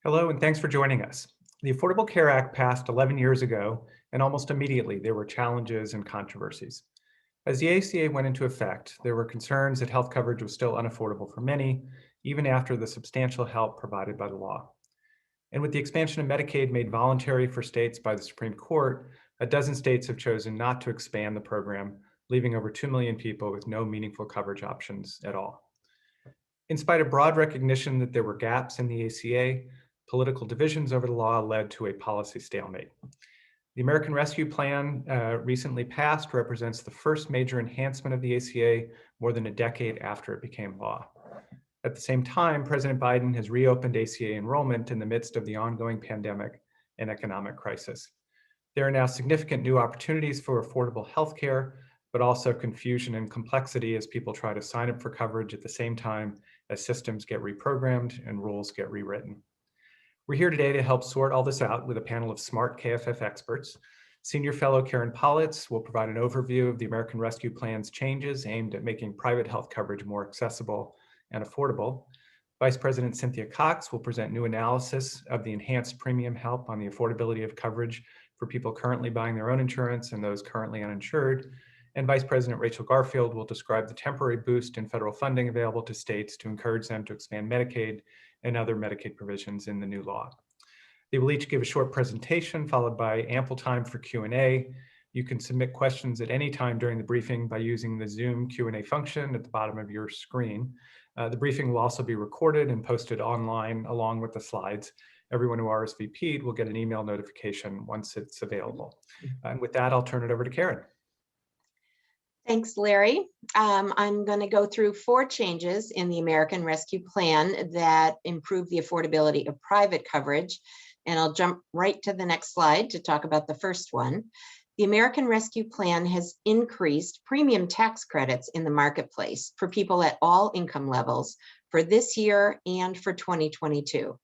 Hello, and thanks for joining us. The Affordable Care Act passed 11 years ago, and almost immediately there were challenges and controversies. As the ACA went into effect, there were concerns that health coverage was still unaffordable for many, even after the substantial help provided by the law. And with the expansion of Medicaid made voluntary for states by the Supreme Court, a dozen states have chosen not to expand the program, leaving over 2 million people with no meaningful coverage options at all. In spite of broad recognition that there were gaps in the ACA, political divisions over the law led to a policy stalemate. The American Rescue Plan, recently passed, represents the first major enhancement of the ACA more than a decade after it became law. At the same time, President Biden has reopened ACA enrollment in the midst of the ongoing pandemic and economic crisis. There are now significant new opportunities for affordable health care, but also confusion and complexity as people try to sign up for coverage at the same time as systems get reprogrammed and rules get rewritten. We're here today to help sort all this out with a panel of smart KFF experts. Senior Fellow Karen Politz will provide an overview of the American Rescue Plan's changes aimed at making private health coverage more accessible and affordable. Vice President Cynthia Cox will present new analysis of the enhanced premium help on the affordability of coverage for people currently buying their own insurance and those currently uninsured. And Vice President Rachel Garfield will describe the temporary boost in federal funding available to states to encourage them to expand Medicaid and other Medicaid provisions in the new law. They will each give a short presentation followed by ample time for Q&A. You can submit questions at any time during the briefing by using the Zoom Q&A function at the bottom of your screen. The briefing will also be recorded and posted online along with the slides. Everyone who RSVP'd will get an email notification once it's available. And with that, I'll turn it over to Karen. Thanks, Larry. I'm going to go through 4 changes in the American Rescue Plan that improve the affordability of private coverage, and I'll jump right to the next slide to talk about the first one. The American Rescue Plan has increased premium tax credits in the marketplace for people at all income levels for this year and for 2022.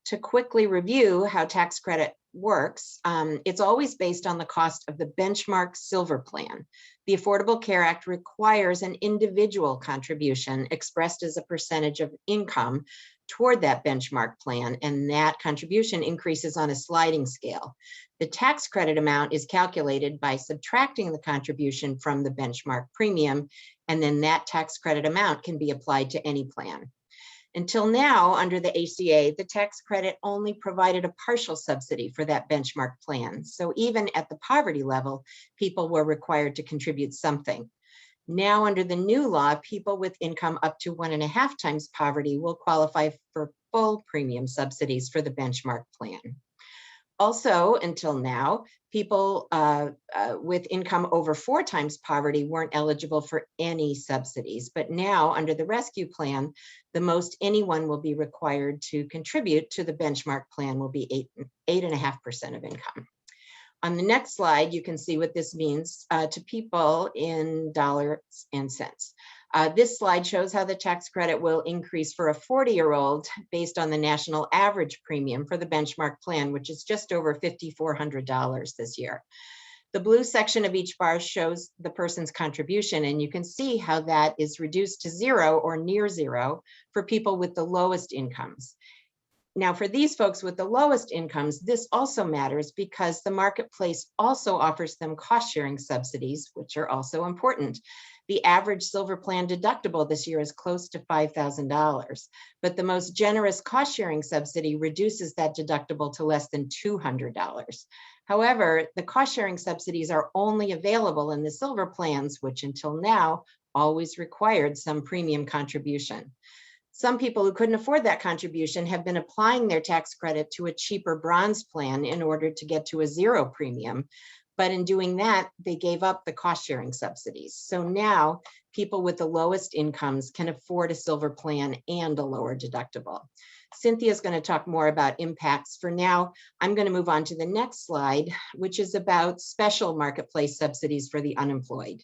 To quickly review how tax credit works, it's always based on the cost of the benchmark silver plan. The Affordable Care Act requires an individual contribution expressed as a percentage of income toward that benchmark plan, and that contribution increases on a sliding scale. The tax credit amount is calculated by subtracting the contribution from the benchmark premium, and then that tax credit amount can be applied to any plan. Until now, under the ACA, the tax credit only provided a partial subsidy for that benchmark plan. So even at the poverty level, people were required to contribute something. Now, under the new law, people with income up to 1.5 times poverty will qualify for full premium subsidies for the benchmark plan. Also, until now, people with income over 4 times poverty weren't eligible for any subsidies. But now, under the rescue plan, the most anyone will be required to contribute to the benchmark plan will be 8.5% of income. On the next slide, you can see what this means to people in dollars and cents. This slide shows how the tax credit will increase for a 40-year-old based on the national average premium for the benchmark plan, which is just over $5,400 this year. The blue section of each bar shows the person's contribution, and you can see how that is reduced to 0 or near 0 for people with the lowest incomes. Now, for these folks with the lowest incomes, this also matters because the marketplace also offers them cost-sharing subsidies, which are also important. The average silver plan deductible this year is close to $5,000, but the most generous cost-sharing subsidy reduces that deductible to less than $200. However, the cost-sharing subsidies are only available in the silver plans, which until now always required some premium contribution. Some people who couldn't afford that contribution have been applying their tax credit to a cheaper bronze plan in order to get to a 0 premium. But in doing that, they gave up the cost-sharing subsidies. So now people with the lowest incomes can afford a silver plan and a lower deductible. Cynthia is going to talk more about impacts. For now, I'm going to move on to the next slide, which is about special marketplace subsidies for the unemployed.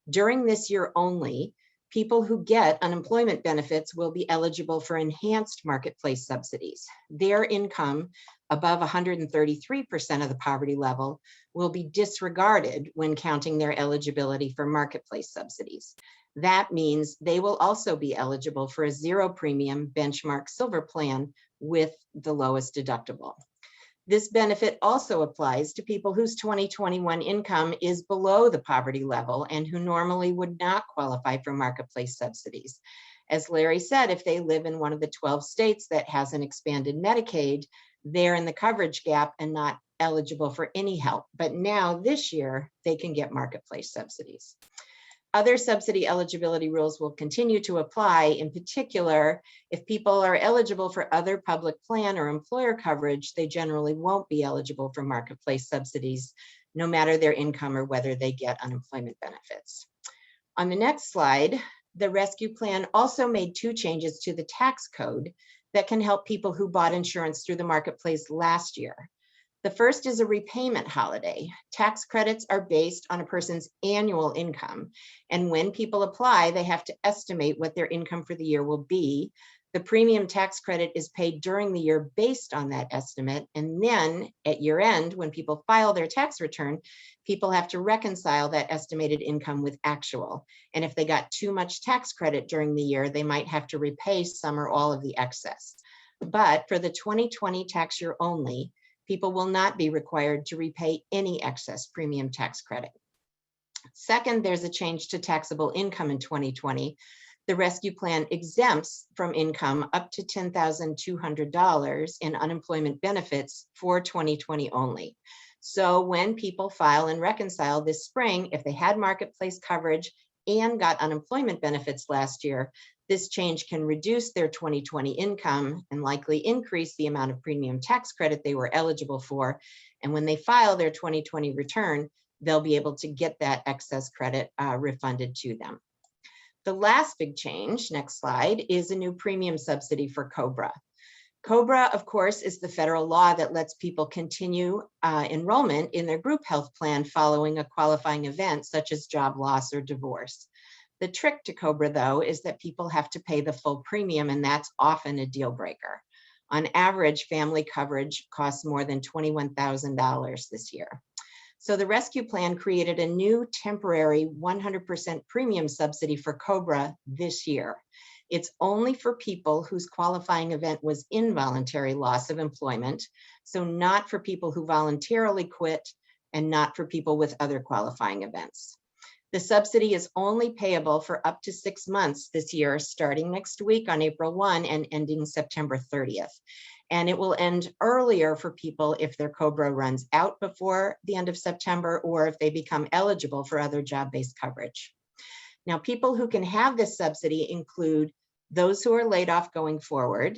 During this year only, people who get unemployment benefits will be eligible for enhanced marketplace subsidies. Their income above 133% of the poverty level will be disregarded when counting their eligibility for marketplace subsidies. That means they will also be eligible for a 0 premium benchmark silver plan with the lowest deductible. This benefit also applies to people whose 2021 income is below the poverty level and who normally would not qualify for marketplace subsidies. As Larry said, if they live in one of the 12 states that has an expanded Medicaid, they're in the coverage gap and not eligible for any help. But now this year, they can get marketplace subsidies. Other subsidy eligibility rules will continue to apply. In particular, if people are eligible for other public plan or employer coverage, they generally won't be eligible for marketplace subsidies, no matter their income or whether they get unemployment benefits. On the next slide, the rescue plan also made 2 changes to the tax code that can help people who bought insurance through the marketplace last year. The first is a repayment holiday. Tax credits are based on a person's annual income. And when people apply, they have to estimate what their income for the year will be. The premium tax credit is paid during the year based on that estimate. And then at year end, when people file their tax return, people have to reconcile that estimated income with actual. And if they got too much tax credit during the year, they might have to repay some or all of the excess. But for the 2020 tax year only, people will not be required to repay any excess premium tax credit. Second, there's a change to taxable income in 2020. The rescue plan exempts from income up to $10,200 in unemployment benefits for 2020 only. So when people file and reconcile this spring, if they had marketplace coverage and got unemployment benefits last year, this change can reduce their 2020 income and likely increase the amount of premium tax credit they were eligible for. And when they file their 2020 return, they'll be able to get that excess credit refunded to them. The last big change, next slide, is a new premium subsidy for COBRA. COBRA, of course, is the federal law that lets people continue enrollment in their group health plan following a qualifying event such as job loss or divorce. The trick to COBRA, though, is that people have to pay the full premium, and that's often a deal breaker. On average, family coverage costs more than $21,000 this year. So the rescue plan created a new temporary 100% premium subsidy for COBRA this year. It's only for people whose qualifying event was involuntary loss of employment, so not for people who voluntarily quit and not for people with other qualifying events. The subsidy is only payable for up to 6 months this year, starting next week on April 1 and ending September 30th. And it will end earlier for people if their COBRA runs out before the end of September or if they become eligible for other job-based coverage. Now, people who can have this subsidy include those who are laid off going forward,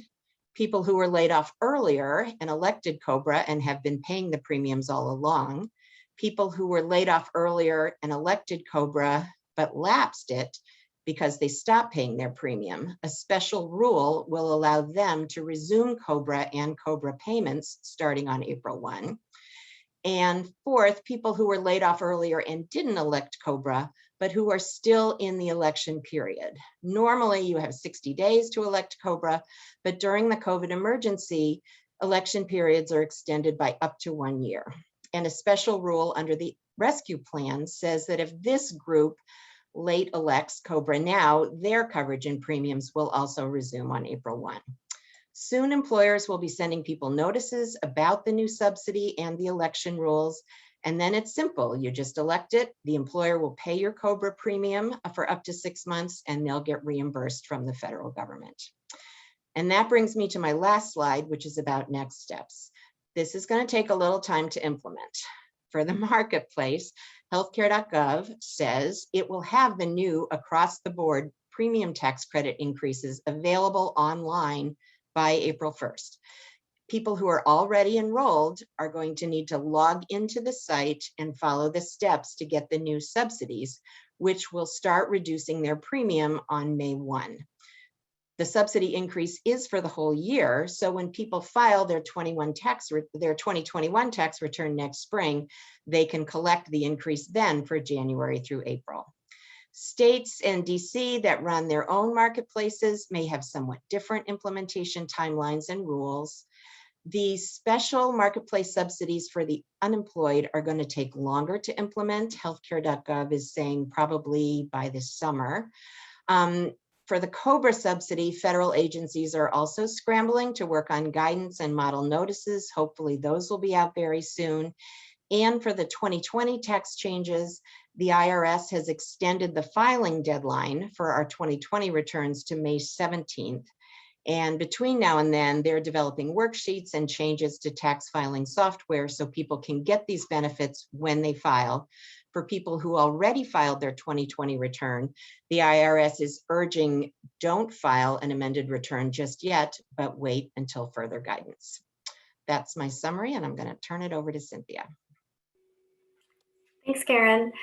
people who were laid off earlier and elected COBRA and have been paying the premiums all along, people who were laid off earlier and elected COBRA but lapsed it because they stopped paying their premium. A special rule will allow them to resume COBRA and COBRA payments starting on April 1. And fourth, people who were laid off earlier and didn't elect COBRA, but who are still in the election period. Normally, you have 60 days to elect COBRA, but during the COVID emergency, election periods are extended by up to 1 year. And a special rule under the rescue plan says that if this group late elects COBRA now, their coverage and premiums will also resume on April 1. Soon, employers will be sending people notices about the new subsidy and the election rules. And then it's simple. You just elect it. The employer will pay your COBRA premium for up to 6 months, and they'll get reimbursed from the federal government. And that brings me to my last slide, which is about next steps. This is going to take a little time to implement. For the marketplace, healthcare.gov says it will have the new across-the-board premium tax credit increases available online by April 1st. People who are already enrolled are going to need to log into the site and follow the steps to get the new subsidies, which will start reducing their premium on May 1. The subsidy increase is for the whole year, so when people file their 2021 tax return next spring, they can collect the increase then for January through April. States and DC that run their own marketplaces may have somewhat different implementation timelines and rules. The special marketplace subsidies for the unemployed are going to take longer to implement. Healthcare.gov is saying probably by this summer. For the COBRA subsidy, federal agencies are also scrambling to work on guidance and model notices. Hopefully those will be out very soon. And for the 2020 tax changes, the IRS has extended the filing deadline for our 2020 returns to May 17th. And between now and then, they're developing worksheets and changes to tax filing software so people can get these benefits when they file. For people who already filed their 2020 return, the IRS is urging don't file an amended return just yet, but wait until further guidance. That's my summary, and I'm going to turn it over to Cynthia. Thanks, Karen.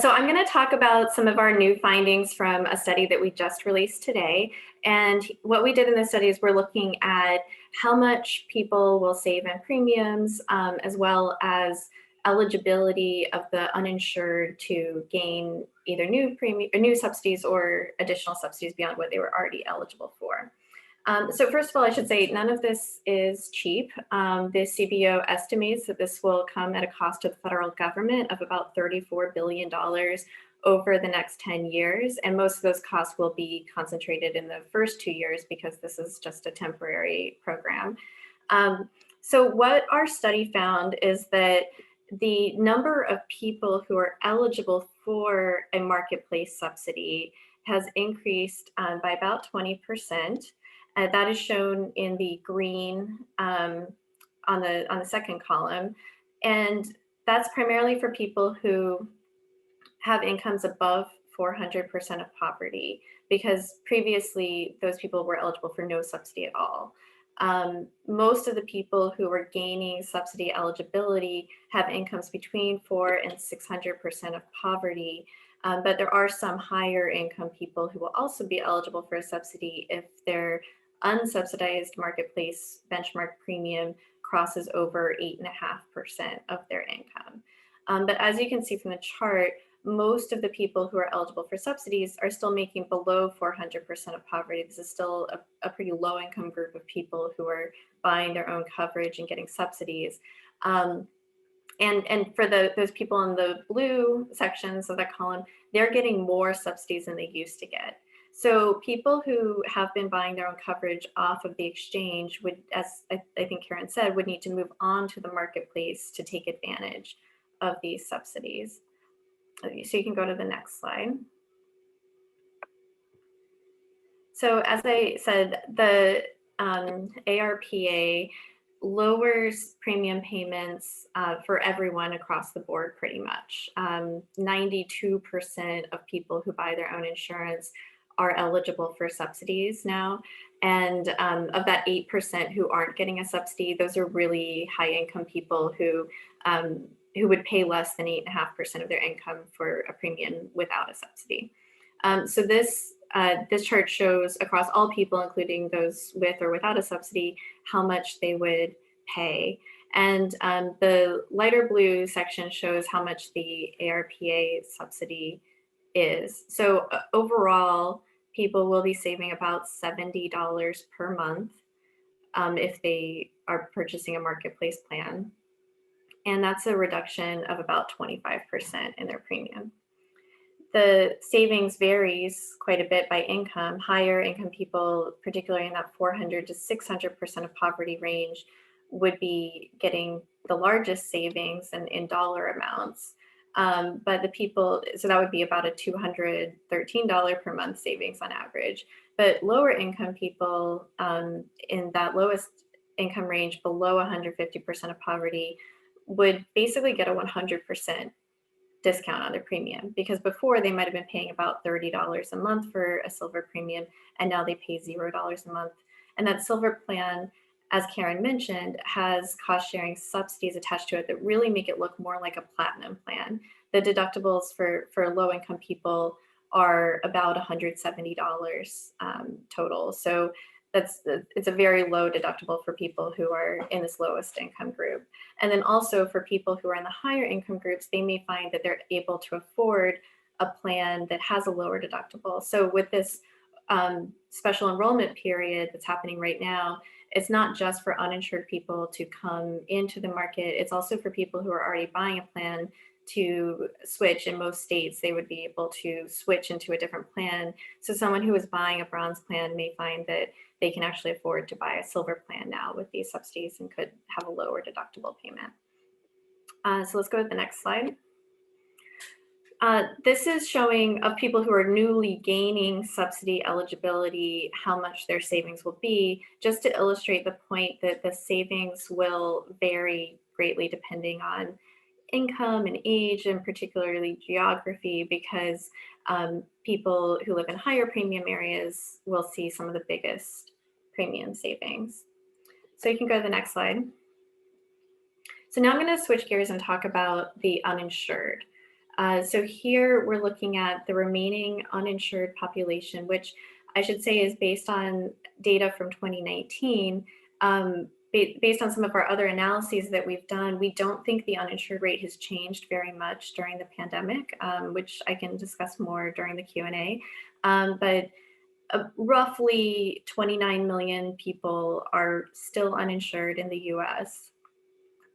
So I'm going to talk about some of our new findings from a study that we just released today. And what we did in this study is we're looking at how much people will save in premiums, as well as eligibility of the uninsured to gain either new subsidies or additional subsidies beyond what they were already eligible for. So first of all, I should say none of this is cheap. The CBO estimates that this will come at a cost to the federal government of about $34 billion over the next 10 years. And most of those costs will be concentrated in the first 2 years because this is just a temporary program. So what our study found is that the number of people who are eligible for a marketplace subsidy has increased by about 20%. That is shown in the green on the second column. And that's primarily for people who have incomes above 400% of poverty, because previously those people were eligible for no subsidy at all. Most of the people who are gaining subsidy eligibility have incomes between 400% and 600% of poverty. But there are some higher income people who will also be eligible for a subsidy if their unsubsidized marketplace benchmark premium crosses over 8.5% of their income. But as you can see from the chart, most of the people who are eligible for subsidies are still making below 400% of poverty. This is still a pretty low income group of people who are buying their own coverage and getting subsidies. And for those people in the blue sections of that column, they're getting more subsidies than they used to get. So people who have been buying their own coverage off of the exchange would, as I think Karen said, would need to move on to the marketplace to take advantage of these subsidies. So you can go to the next slide. So as I said, the ARPA lowers premium payments for everyone across the board pretty much. 92% of people who buy their own insurance are eligible for subsidies now. And of that 8% who aren't getting a subsidy, those are really high income people who would pay less than 8.5% of their income for a premium without a subsidy. So this chart shows across all people, including those with or without a subsidy, how much they would pay. And the lighter blue section shows how much the ARPA subsidy is. So overall, people will be saving about $70 per month if they are purchasing a marketplace plan. And that's a reduction of about 25% in their premium. The savings varies quite a bit by income. Higher income people, particularly in that 400 to 600% of poverty range, would be getting the largest savings in dollar amounts. But the people, so that would be about a $213 per month savings on average. But lower income people in that lowest income range below 150% of poverty would basically get a 100% discount on their premium, because before they might have been paying about $30 a month for a silver premium, and now they pay $0 a month. And that silver plan, as Karen mentioned, has cost sharing subsidies attached to it that really make it look more like a platinum plan. The deductibles for low income people are about $170 total. So it's a very low deductible for people who are in this lowest income group. And then also for people who are in the higher income groups, they may find that they're able to afford a plan that has a lower deductible. So with this special enrollment period that's happening right now, it's not just for uninsured people to come into the market. It's also for people who are already buying a plan to switch. In most states, they would be able to switch into a different plan. So someone who is buying a bronze plan may find that they can actually afford to buy a silver plan now with these subsidies and could have a lower deductible payment. So let's go to the next slide. This is showing of people who are newly gaining subsidy eligibility, how much their savings will be, just to illustrate the point that the savings will vary greatly depending on income and age, and particularly geography, because people who live in higher premium areas will see some of the biggest premium savings. So you can go to the next slide. So now I'm going to switch gears and talk about the uninsured. So here we're looking at the remaining uninsured population, which I should say is based on data from 2019. Based on some of our other analyses that we've done, we don't think the uninsured rate has changed very much during the pandemic, which I can discuss more during the Q&A. But roughly 29 million people are still uninsured in the US.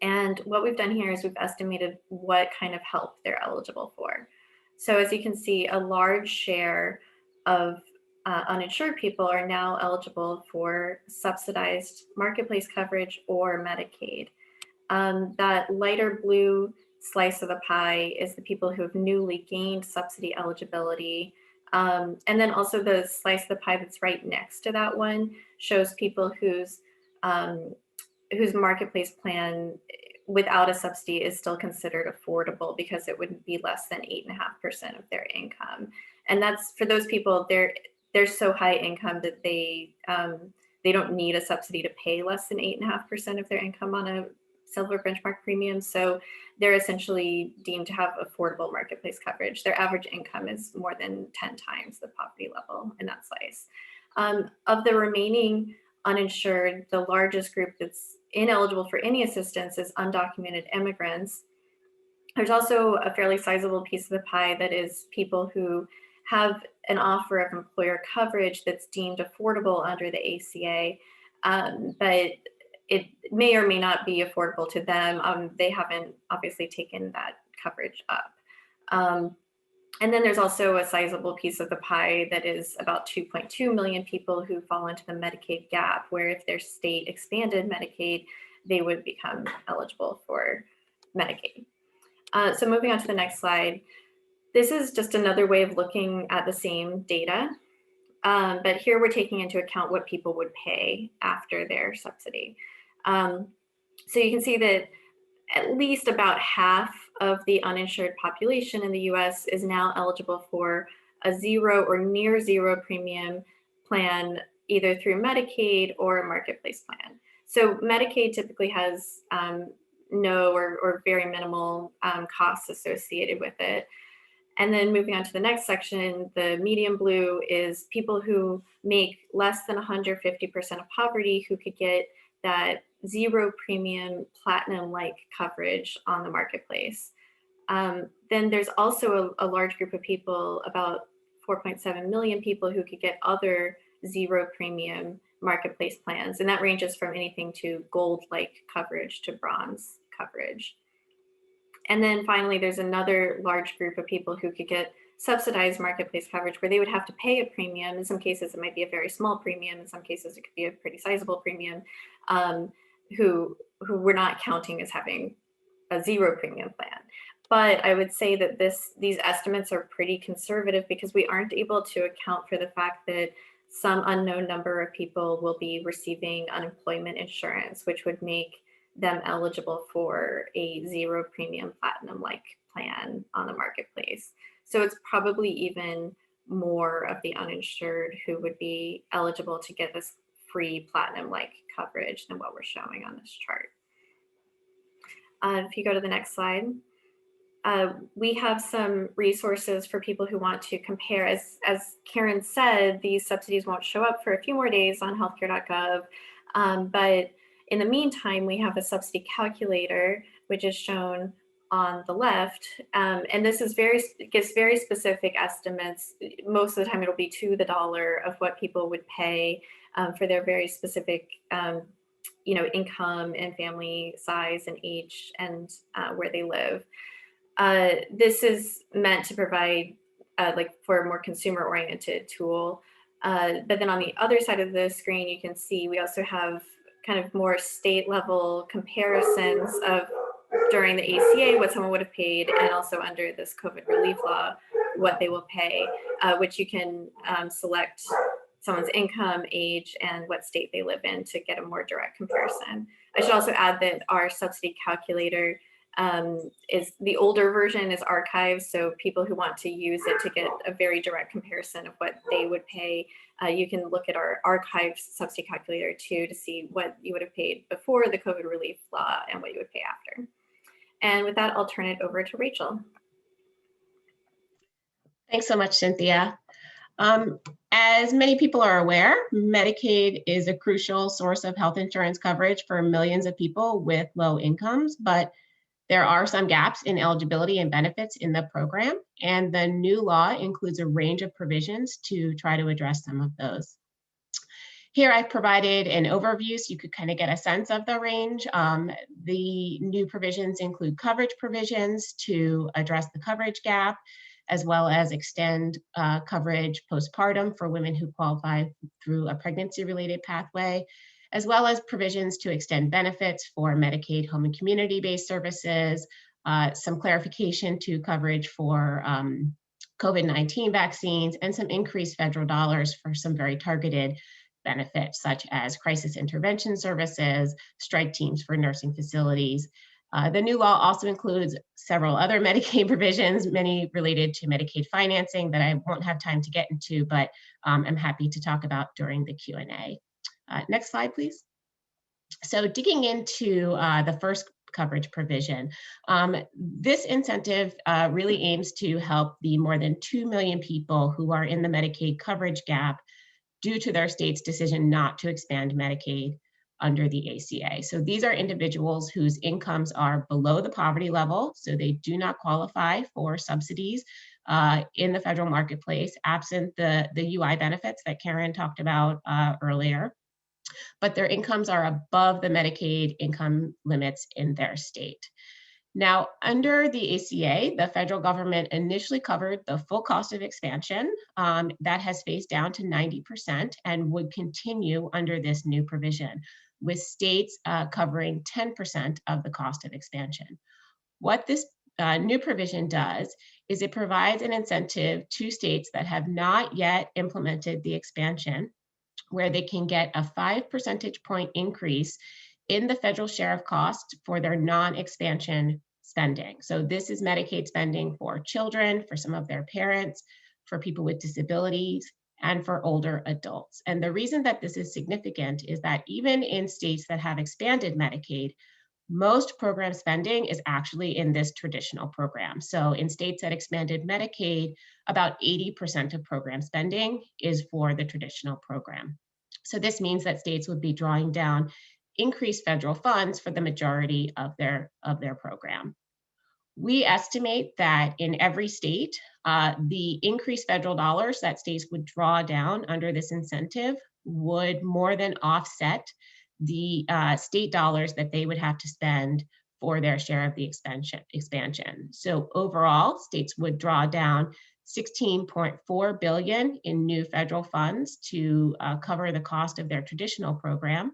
And what we've done here is we've estimated what kind of help they're eligible for. So as you can see, a large share of uninsured people are now eligible for subsidized marketplace coverage or Medicaid. That lighter blue slice of the pie is the people who have newly gained subsidy eligibility. And then also the slice of the pie that's right next to that one shows people whose marketplace plan without a subsidy is still considered affordable because it would be less than 8.5% of their income. And that's for those people, they're so high income that they don't need a subsidy to pay less than 8.5% of their income on a silver benchmark premium. So they're essentially deemed to have affordable marketplace coverage. Their average income is more than 10 times the poverty level in that slice. Of the remaining uninsured, the largest group that's ineligible for any assistance is undocumented immigrants. There's also a fairly sizable piece of the pie that is people who have an offer of employer coverage that's deemed affordable under the ACA, but it may or may not be affordable to them. They haven't obviously taken that coverage up. And then there's also a sizable piece of the pie that is about 2.2 million people who fall into the Medicaid gap, where if their state expanded Medicaid, they would become eligible for Medicaid. So moving on to the next slide. This is just another way of looking at the same data, but here we're taking into account what people would pay after their subsidy. So you can see that at least about half of the uninsured population in the US is now eligible for a zero or near zero premium plan, either through Medicaid or a marketplace plan. So Medicaid typically has no or very minimal costs associated with it. And then moving on to the next section, the medium blue is people who make less than 150% of poverty who could get that zero premium platinum-like coverage on the marketplace. Then there's also a large group of people, about 4.7 million people who could get other zero premium marketplace plans. And that ranges from anything to gold-like coverage to bronze coverage. And then finally, there's another large group of people who could get subsidized marketplace coverage where they would have to pay a premium. In some cases, it might be a very small premium. In some cases, it could be a pretty sizable premium, who we're not counting as having a zero premium plan. But I would say that these estimates are pretty conservative because we aren't able to account for the fact that some unknown number of people will be receiving unemployment insurance, which would make them eligible for a zero premium platinum-like plan on the marketplace. So it's probably even more of the uninsured who would be eligible to get this free platinum-like coverage than what we're showing on this chart. If you go to the next slide, we have some resources for people who want to compare. As Karen said, these subsidies won't show up for a few more days on healthcare.gov, but in the meantime, we have a subsidy calculator, which is shown on the left, and this is gives very specific estimates. Most of the time, it'll be to the dollar of what people would pay for their very specific, income and family size and age and where they live. This is meant to provide like for a more consumer-oriented tool. But then on the other side of the screen, you can see we also have kind of more state-level comparisons of during the ACA, what someone would have paid, and also under this COVID relief law, what they will pay, which you can select someone's income, age, and what state they live in to get a more direct comparison. I should also add that our subsidy calculator is the older version is archived. So people who want to use it to get a very direct comparison of what they would pay, you can look at our archived subsidy calculator too to see what you would have paid before the COVID relief law and what you would pay after. And with that, I'll turn it over to Rachel. Thanks so much, Cynthia. As many people are aware, Medicaid is a crucial source of health insurance coverage for millions of people with low incomes, but there are some gaps in eligibility and benefits in the program, and the new law includes a range of provisions to try to address some of those. Here I've provided an overview so you could kind of get a sense of the range. The new provisions include coverage provisions to address the coverage gap, as well as extend coverage postpartum for women who qualify through a pregnancy-related pathway, as well as provisions to extend benefits for Medicaid home and community-based services, some clarification to coverage for COVID-19 vaccines, and some increased federal dollars for some very targeted benefits, such as crisis intervention services, strike teams for nursing facilities. The new law also includes several other Medicaid provisions, many related to Medicaid financing that I won't have time to get into, but I'm happy to talk about during the Q&A. Next slide, please. So digging into the first coverage provision, this incentive really aims to help the more than 2 million people who are in the Medicaid coverage gap due to their state's decision not to expand Medicaid under the ACA. So these are individuals whose incomes are below the poverty level, so they do not qualify for subsidies in the federal marketplace, absent the UI benefits that Karen talked about earlier. But their incomes are above the Medicaid income limits in their state. Now, under the ACA, the federal government initially covered the full cost of expansion. That has phased down to 90% and would continue under this new provision, with states covering 10% of the cost of expansion. What this new provision does is it provides an incentive to states that have not yet implemented the expansion, where they can get a 5 percentage point increase in the federal share of cost for their non-expansion spending. So this is Medicaid spending for children, for some of their parents, for people with disabilities, and for older adults. And the reason that this is significant is that even in states that have expanded Medicaid, most program spending is actually in this traditional program. So in states that expanded Medicaid, about 80% of program spending is for the traditional program. So this means that states would be drawing down increased federal funds for the majority of their program. We estimate that in every state, the increased federal dollars that states would draw down under this incentive would more than offset the state dollars that they would have to spend for their share of the expansion. So overall, states would draw down $16.4 billion in new federal funds to cover the cost of their traditional program.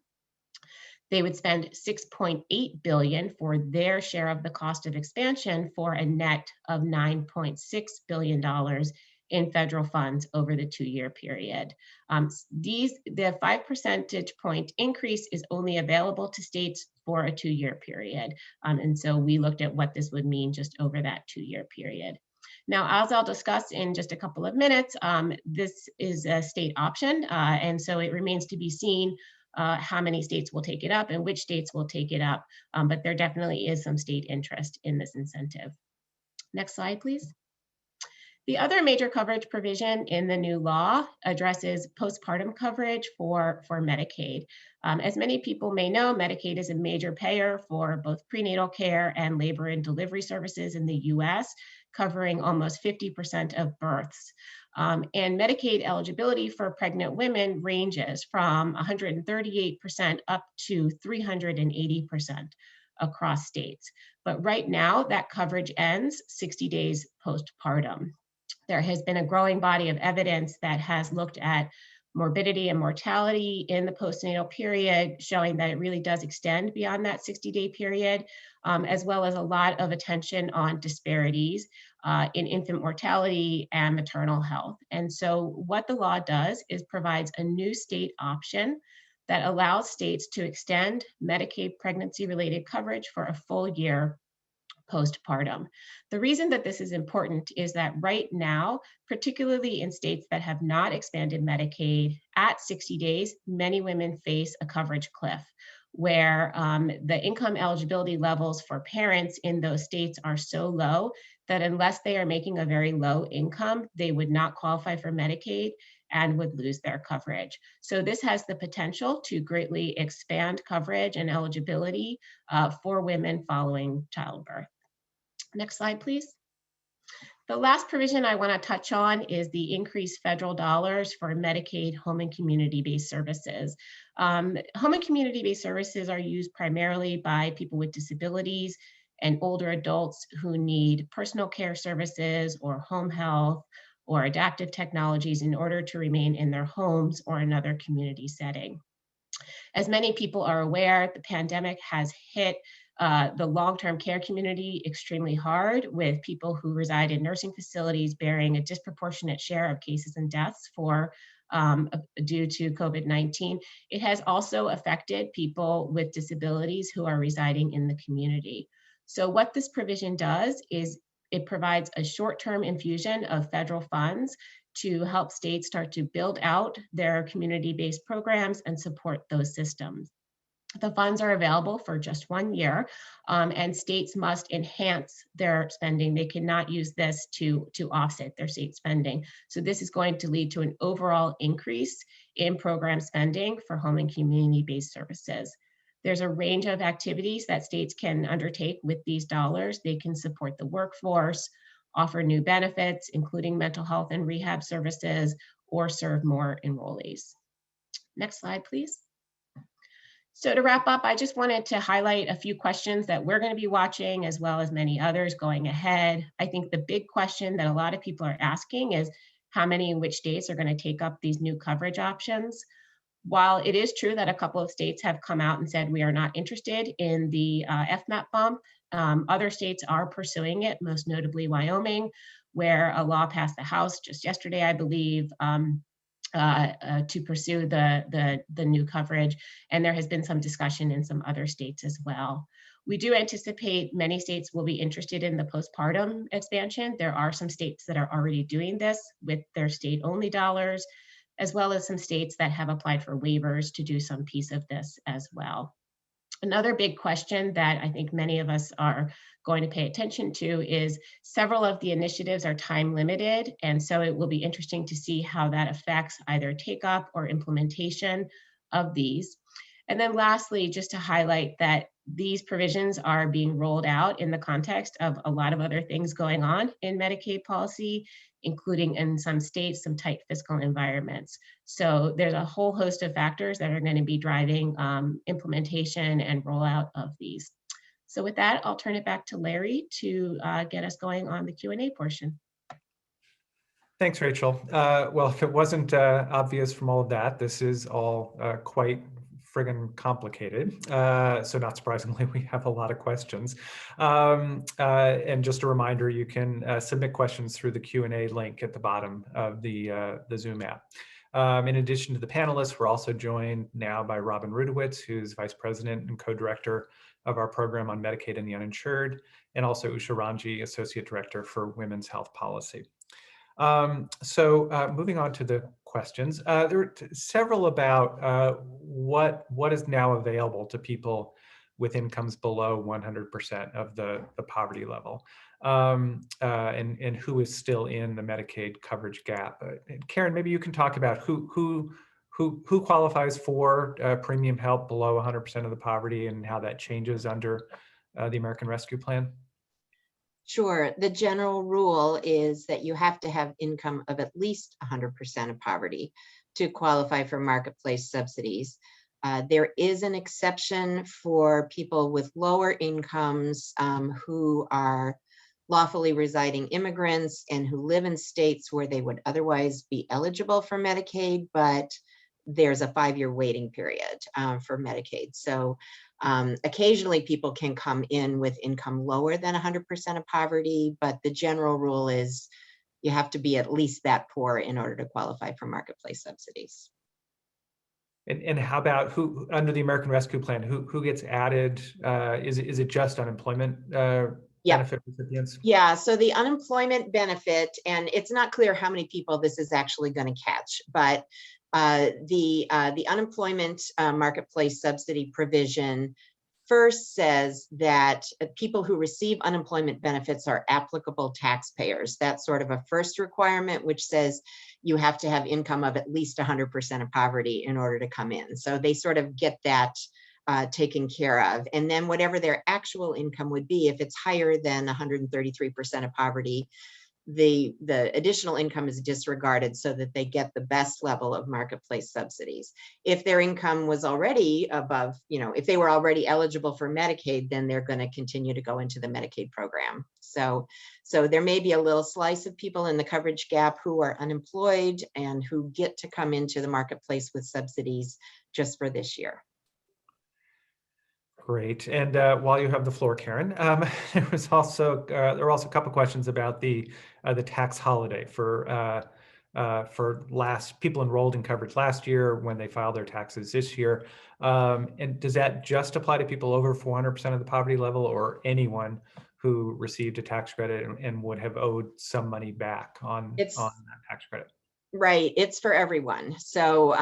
They would spend $6.8 billion for their share of the cost of expansion, for a net of $9.6 billion in federal funds over the 2-year period. The 5 percentage point increase is only available to states for a 2-year period. And so we looked at what this would mean just over that 2-year period. Now, as I'll discuss in just a couple of minutes, this is a state option. And so it remains to be seen how many states will take it up and which states will take it up. But there definitely is some state interest in this incentive. Next slide, please. The other major coverage provision in the new law addresses postpartum coverage for Medicaid. As many people may know, Medicaid is a major payer for both prenatal care and labor and delivery services in the U.S., covering almost 50% of births. And Medicaid eligibility for pregnant women ranges from 138% up to 380% across states. But right now, that coverage ends 60 days postpartum. There has been a growing body of evidence that has looked at morbidity and mortality in the postnatal period, showing that it really does extend beyond that 60-day period, as well as a lot of attention on disparities in infant mortality and maternal health. And so what the law does is provides a new state option that allows states to extend Medicaid pregnancy-related coverage for a full year postpartum. The reason that this is important is that right now, particularly in states that have not expanded Medicaid, at 60 days, many women face a coverage cliff where the income eligibility levels for parents in those states are so low that unless they are making a very low income, they would not qualify for Medicaid and would lose their coverage. So this has the potential to greatly expand coverage and eligibility for women following childbirth. Next slide, please. The last provision I want to touch on is the increased federal dollars for Medicaid home and community-based services. Home and community-based services are used primarily by people with disabilities and older adults who need personal care services or home health or adaptive technologies in order to remain in their homes or another community setting. As many people are aware, the pandemic has hit the long-term care community extremely hard, with people who reside in nursing facilities bearing a disproportionate share of cases and deaths due to COVID-19. It has also affected people with disabilities who are residing in the community. So what this provision does is it provides a short-term infusion of federal funds to help states start to build out their community-based programs and support those systems. The funds are available for just 1 year, and states must enhance their spending. They cannot use this to offset their state spending. So this is going to lead to an overall increase in program spending for home and community-based services. There's a range of activities that states can undertake with these dollars. They can support the workforce, offer new benefits, including mental health and rehab services, or serve more enrollees. Next slide, please. So to wrap up, I just wanted to highlight a few questions that we're going to be watching, as well as many others going ahead. I think the big question that a lot of people are asking is how many and which states are going to take up these new coverage options. While it is true that a couple of states have come out and said we are not interested in the FMAP bump, other states are pursuing it, most notably Wyoming, where a law passed the House just yesterday, I believe, to pursue the new coverage. And there has been some discussion in some other states as well. We do anticipate many states will be interested in the postpartum expansion. There are some states that are already doing this with their state-only dollars, as well as some states that have applied for waivers to do some piece of this as well. Another big question that I think many of us are going to pay attention to is several of the initiatives are time limited, and so it will be interesting to see how that affects either take up or implementation of these. And then lastly, just to highlight that these provisions are being rolled out in the context of a lot of other things going on in Medicaid policy, including in some states, some tight fiscal environments. So there's a whole host of factors that are going to be driving implementation and rollout of these. So with that, I'll turn it back to Larry to get us going on the Q&A portion. Thanks, Rachel. Well, if it wasn't obvious from all of that, this is all quite friggin' complicated. So not surprisingly, we have a lot of questions. And just a reminder, you can submit questions through the Q&A link at the bottom of the Zoom app. In addition to the panelists, we're also joined now by Robin Rudowitz, who's Vice President and Co-Director of our program on Medicaid and the Uninsured, and also Usha Ramji, Associate Director for Women's Health Policy. Moving on to the questions, there were several about what is now available to people with incomes below 100% of the poverty level, and who is still in the Medicaid coverage gap. Karen, maybe you can talk about who qualifies for premium help below 100% of the poverty and how that changes under the American Rescue Plan. Sure. The general rule is that you have to have income of at least 100% of poverty to qualify for marketplace subsidies. There is an exception for people with lower incomes who are lawfully residing immigrants and who live in states where they would otherwise be eligible for Medicaid, but there's a 5-year waiting period for Medicaid. So occasionally people can come in with income lower than 100% of poverty, but the general rule is you have to be at least that poor in order to qualify for marketplace subsidies. And how about who under the American Rescue Plan? Who gets added? Is it just unemployment benefit recipients? Yeah. So the unemployment benefit, and it's not clear how many people this is actually going to catch, but the unemployment marketplace subsidy provision first says that people who receive unemployment benefits are applicable taxpayers. That's sort of a first requirement, which says you have to have income of at least 100% of poverty in order to come in. So they sort of get that taken care of. And then whatever their actual income would be, if it's higher than 133% of poverty, the additional income is disregarded so that they get the best level of marketplace subsidies. If their income was already above, if they were already eligible for Medicaid, then they're going to continue to go into the Medicaid program. So there may be a little slice of people in the coverage gap who are unemployed and who get to come into the marketplace with subsidies just for this year. Great. And while you have the floor, Karen, there were also a couple questions about the tax holiday for people enrolled in coverage last year when they filed their taxes this year. And does that just apply to people over 400% of the poverty level, or anyone who received a tax credit and would have owed some money back on that tax credit? Right, it's for everyone. So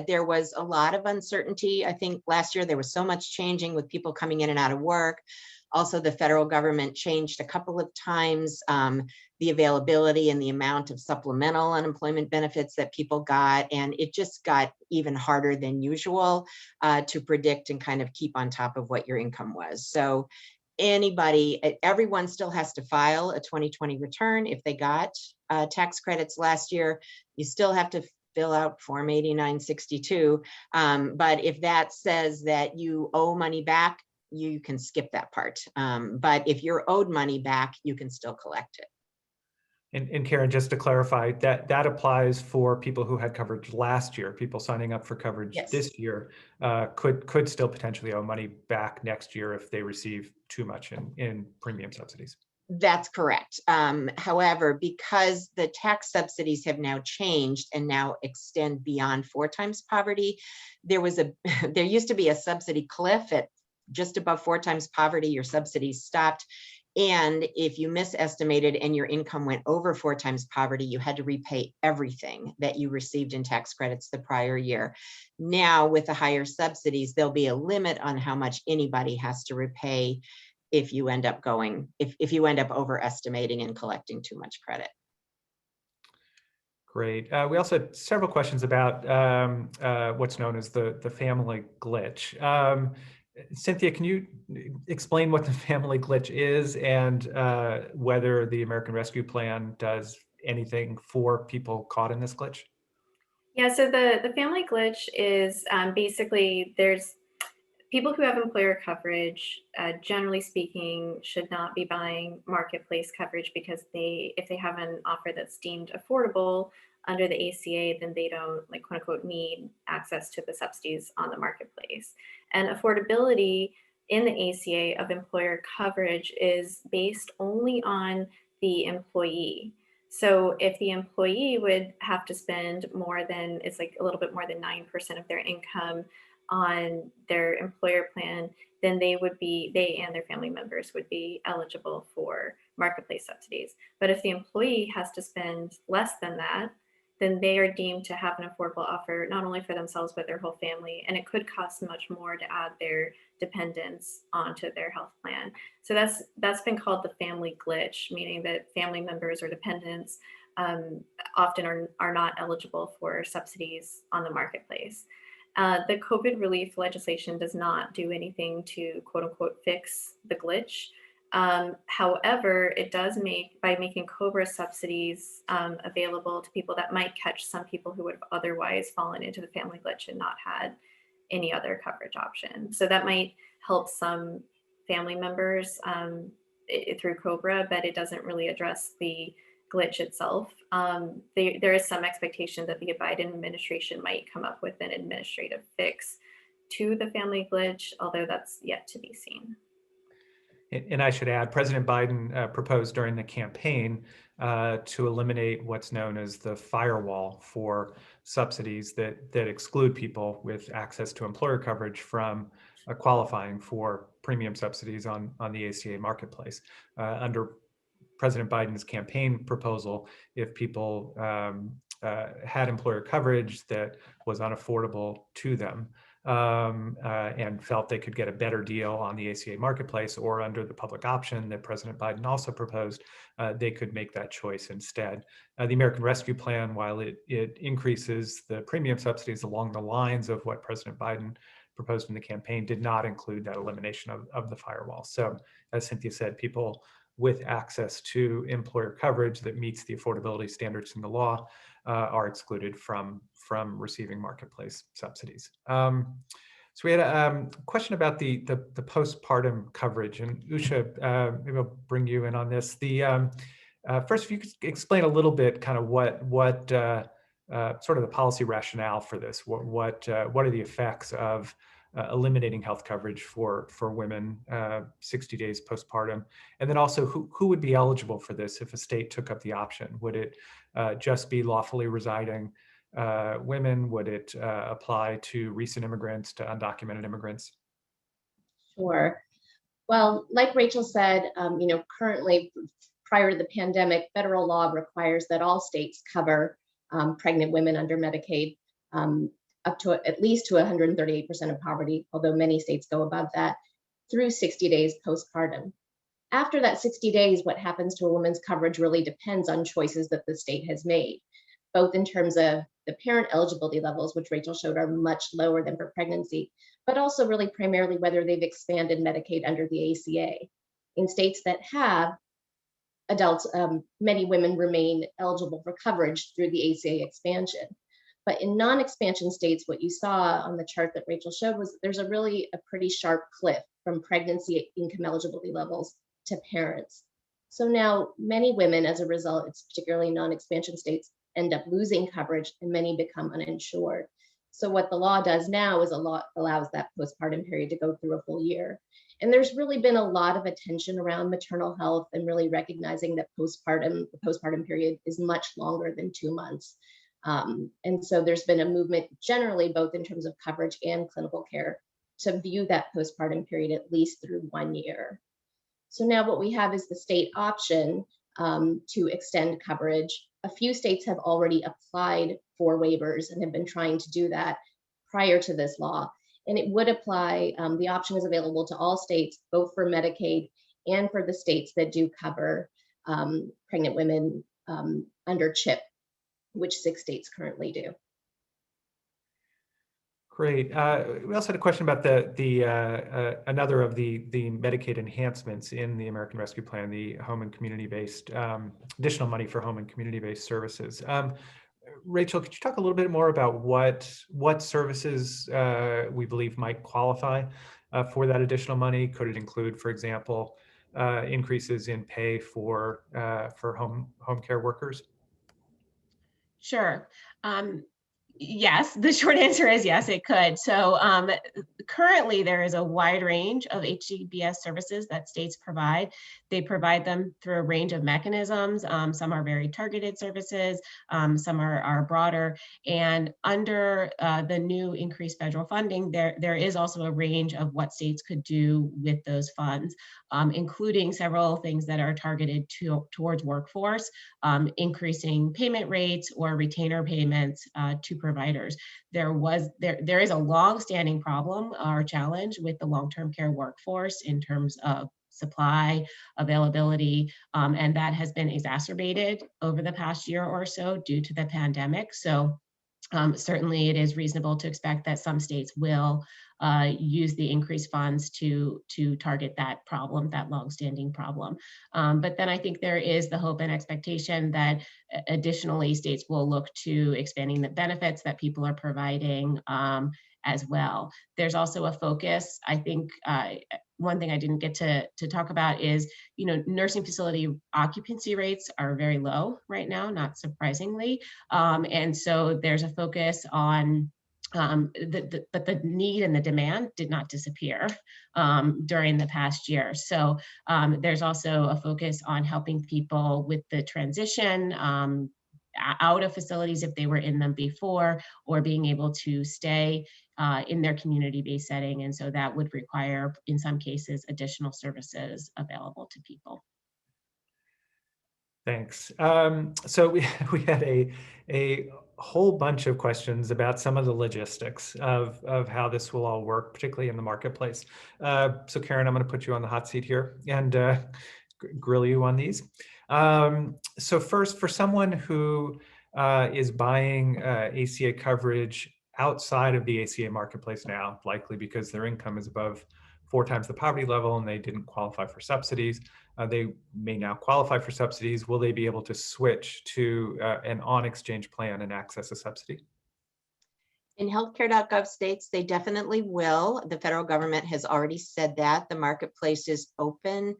there was a lot of uncertainty. I think last year there was so much changing with people coming in and out of work. Also, the federal government changed a couple of times the availability and the amount of supplemental unemployment benefits that people got. And it just got even harder than usual to predict and kind of keep on top of what your income was. So everyone still has to file a 2020 return if they got tax credits last year. You still have to fill out Form 8962. But if that says that you owe money back, you can skip that part. But if you're owed money back, you can still collect it. And Karen, just to clarify, that applies for people who had coverage last year. People signing up for coverage this year could still potentially owe money back next year if they receive too much in premium subsidies. That's correct. However, because the tax subsidies have now changed and now extend beyond 4 times poverty, there used to be a subsidy cliff at just above 4 times poverty. Your subsidies stopped. And if you misestimated and your income went over 4 times poverty, you had to repay everything that you received in tax credits the prior year. Now, with the higher subsidies, there'll be a limit on how much anybody has to repay if you end up overestimating and collecting too much credit. Great. We also had several questions about what's known as the family glitch. Cynthia, can you explain what the family glitch is and whether the American Rescue Plan does anything for people caught in this glitch? Yeah, so the family glitch is basically there's people who have employer coverage, generally speaking, should not be buying marketplace coverage because if they have an offer that's deemed affordable under the ACA, then they don't, like, quote unquote, need access to the subsidies on the marketplace. And affordability in the ACA of employer coverage is based only on the employee. So if the employee would have to spend it's like a little bit more than 9% of their income on their employer plan, then they and their family members would be eligible for marketplace subsidies. But if the employee has to spend less than that, then they are deemed to have an affordable offer, not only for themselves, but their whole family. And it could cost much more to add their dependents onto their health plan. So that's been called the family glitch, meaning that family members or dependents often are not eligible for subsidies on the marketplace. The COVID relief legislation does not do anything to, quote unquote, fix the glitch. However, it does by making COBRA subsidies available to people, that might catch some people who would have otherwise fallen into the family glitch and not had any other coverage option. So that might help some family members through COBRA, but it doesn't really address the glitch itself. There is some expectation that the Biden administration might come up with an administrative fix to the family glitch, although that's yet to be seen. And I should add, President Biden proposed during the campaign to eliminate what's known as the firewall for subsidies that exclude people with access to employer coverage from qualifying for premium subsidies on the ACA marketplace. Under President Biden's campaign proposal, if people had employer coverage that was unaffordable to them, and felt they could get a better deal on the ACA marketplace or under the public option that President Biden also proposed, they could make that choice instead. The American Rescue Plan, while it increases the premium subsidies along the lines of what President Biden proposed in the campaign, did not include that elimination of the firewall. So as Cynthia said, people with access to employer coverage that meets the affordability standards in the law are excluded from receiving marketplace subsidies. So we had a question about the postpartum coverage, and Usha, maybe I'll bring you in on this. First, if you could explain a little bit kind of what sort of the policy rationale for this. What are the effects of eliminating health coverage for women 60 days postpartum, and then also who would be eligible for this if a state took up the option? Would it just be lawfully residing women? Would it apply to recent immigrants, to undocumented immigrants? Sure. Well, like Rachel said, currently, prior to the pandemic, federal law requires that all states cover pregnant women under Medicaid up to at least to 138% of poverty, although many states go above that, through 60 days postpartum. After that 60 days, what happens to a woman's coverage really depends on choices that the state has made, both in terms of the parent eligibility levels, which Rachel showed are much lower than for pregnancy, but also really primarily whether they've expanded Medicaid under the ACA. In states that have adults, many women remain eligible for coverage through the ACA expansion. But in non-expansion states, what you saw on the chart that Rachel showed was there's a pretty sharp cliff from pregnancy income eligibility levels to parents. So now many women, as a result, it's particularly non-expansion states, end up losing coverage and many become uninsured. So what the law does now is allows that postpartum period to go through a full year. And there's really been a lot of attention around maternal health and really recognizing that the postpartum period is much longer than 2 months. And so there's been a movement generally, both in terms of coverage and clinical care, to view that postpartum period at least through 1 year. So now what we have is the state option to extend coverage. A few states have already applied for waivers and have been trying to do that prior to this law. And it would apply, the option is available to all states, both for Medicaid and for the states that do cover pregnant women under CHIP, which 6 states currently do. Great. We also had a question about another of the Medicaid enhancements in the American Rescue Plan, the home and community-based additional money for home and community-based services. Rachel, could you talk a little bit more about what services we believe might qualify for that additional money? Could it include, for example, increases in pay for home care workers? Sure. Yes, the short answer is yes, it could. So currently there is a wide range of HCBS services that states provide. They provide them through a range of mechanisms. Some are very targeted services, some are broader. And under the new increased federal funding, there is also a range of what states could do with those funds, including several things that are targeted towards workforce, increasing payment rates or retainer payments to providers. There is a long-standing problem or challenge with the long-term care workforce in terms of supply, availability, and that has been exacerbated over the past year or so due to the pandemic. So certainly it is reasonable to expect that some states will use the increased funds to target that problem, that longstanding problem. But then I think there is the hope and expectation that additionally states will look to expanding the benefits that people are providing as well. There's also a focus, I think, one thing I didn't get to talk about is, nursing facility occupancy rates are very low right now, not surprisingly. And so there's a focus on but the need and the demand did not disappear during the past year. So there's also a focus on helping people with the transition out of facilities if they were in them before, or being able to stay in their community-based setting. And so that would require, in some cases, additional services available to people. Thanks. So we had a whole bunch of questions about some of the logistics of how this will all work, particularly in the marketplace. So Karen, I'm going to put you on the hot seat here and grill you on these. So first, for someone who is buying ACA coverage outside of the ACA marketplace now, likely because their income is above 4 times the poverty level and they didn't qualify for subsidies, they may now qualify for subsidies. Will they be able to switch to an on-exchange plan and access a subsidy? In healthcare.gov states, they definitely will. The federal government has already said that. The marketplace is open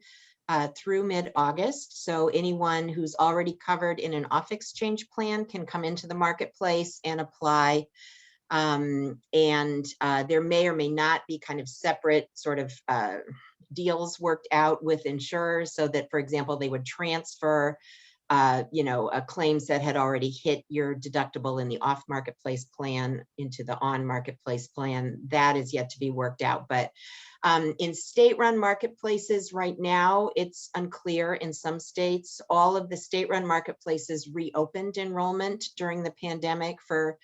through mid-August. So anyone who's already covered in an off-exchange plan can come into the marketplace and apply. There may or may not be kind of separate sort of deals worked out with insurers so that, for example, they would transfer claims that had already hit your deductible in the off marketplace plan into the on marketplace plan. That is yet to be worked out. But in state-run marketplaces right now, it's unclear in some states. All of the state-run marketplaces reopened enrollment during the pandemic for